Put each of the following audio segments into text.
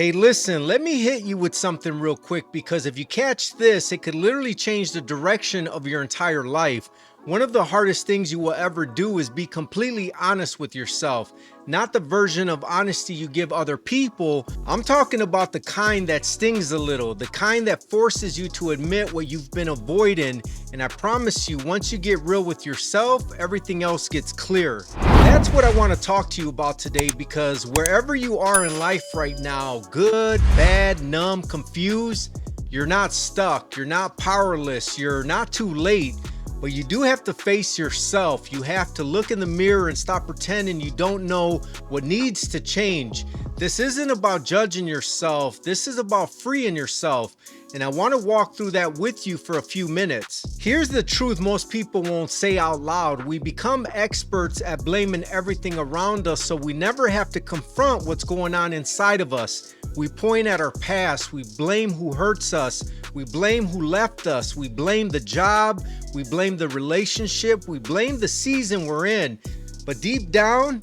Hey, listen, let me hit you with something real quick because if you catch this, it could literally change the direction of your entire life. One of the hardest things you will ever do is be completely honest with yourself, not the version of honesty you give other people. I'm talking about the kind that stings a little, the kind that forces you to admit what you've been avoiding. And I promise you, once you get real with yourself, everything else gets clear. That's what I want to talk to you about today, because wherever you are in life right now, good, bad, numb, confused, you're not stuck, you're not powerless, you're not too late. But you do have to face yourself. You have to look in the mirror and stop pretending you don't know what needs to change. This isn't about judging yourself. This is about freeing yourself. And I want to walk through that with you for a few minutes. Here's the truth most people won't say out loud. We become experts at blaming everything around us, so we never have to confront what's going on inside of us. We point at our past, we blame who hurts us, we blame who left us, we blame the job, we blame the relationship, we blame the season we're in. But deep down,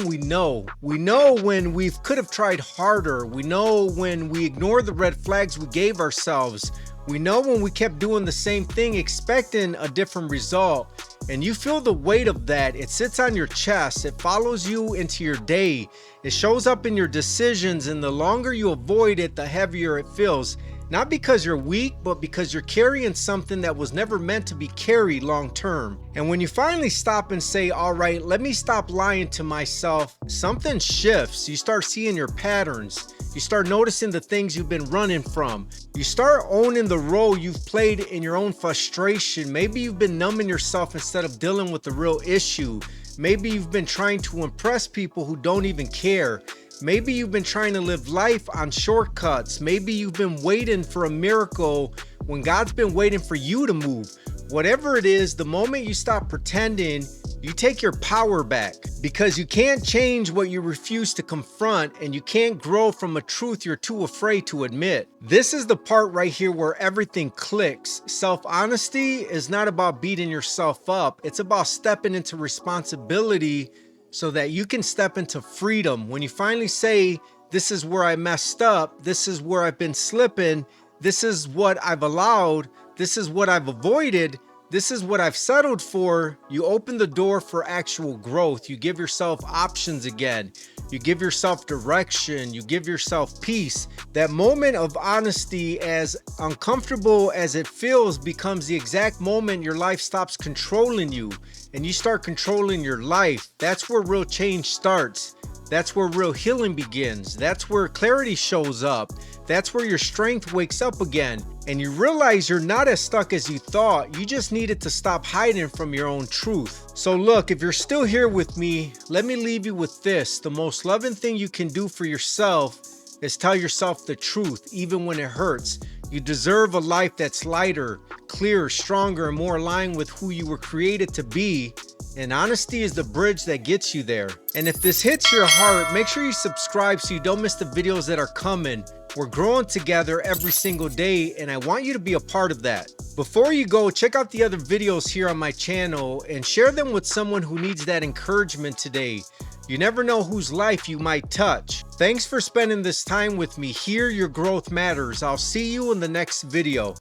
we know. We know when we could have tried harder. We know when we ignored the red flags we gave ourselves. We know when we kept doing the same thing, expecting a different result. And you feel the weight of that. It sits on your chest. It follows you into your day. It shows up in your decisions, and the longer you avoid it, the heavier it feels. Not because you're weak, but because you're carrying something that was never meant to be carried long term. And when you finally stop and say, all right, let me stop lying to myself, something shifts. You start seeing your patterns. You start noticing the things you've been running from. You start owning the role you've played in your own frustration. Maybe you've been numbing yourself instead of dealing with the real issue. Maybe you've been trying to impress people who don't even care. Maybe you've been trying to live life on shortcuts. Maybe you've been waiting for a miracle when God's been waiting for you to move. Whatever it is, the moment you stop pretending, you take your power back, because you can't change what you refuse to confront, and you can't grow from a truth you're too afraid to admit. This is the part right here where everything clicks. Self-honesty is not about beating yourself up. It's about stepping into responsibility so that you can step into freedom. When you finally say, this is where I messed up, this is where I've been slipping, this is what I've allowed, this is what I've avoided, this is what I've settled for, you open the door for actual growth. You give yourself options again. You give yourself direction. You give yourself peace. That moment of honesty, as uncomfortable as it feels, becomes the exact moment your life stops controlling you and you start controlling your life. That's where real change starts. That's where real healing begins. That's where clarity shows up. That's where your strength wakes up again. And you realize you're not as stuck as you thought. You just needed to stop hiding from your own truth. So look, if you're still here with me, let me leave you with this. The most loving thing you can do for yourself is tell yourself the truth, even when it hurts. You deserve a life that's lighter, clearer, stronger, and more aligned with who you were created to be. And honesty is the bridge that gets you there. And if this hits your heart, make sure you subscribe so you don't miss the videos that are coming. We're growing together every single day, and I want you to be a part of that. Before you go, check out the other videos here on my channel and share them with someone who needs that encouragement today. You never know whose life you might touch. Thanks for spending this time with me here. Your growth matters. I'll see you in the next video.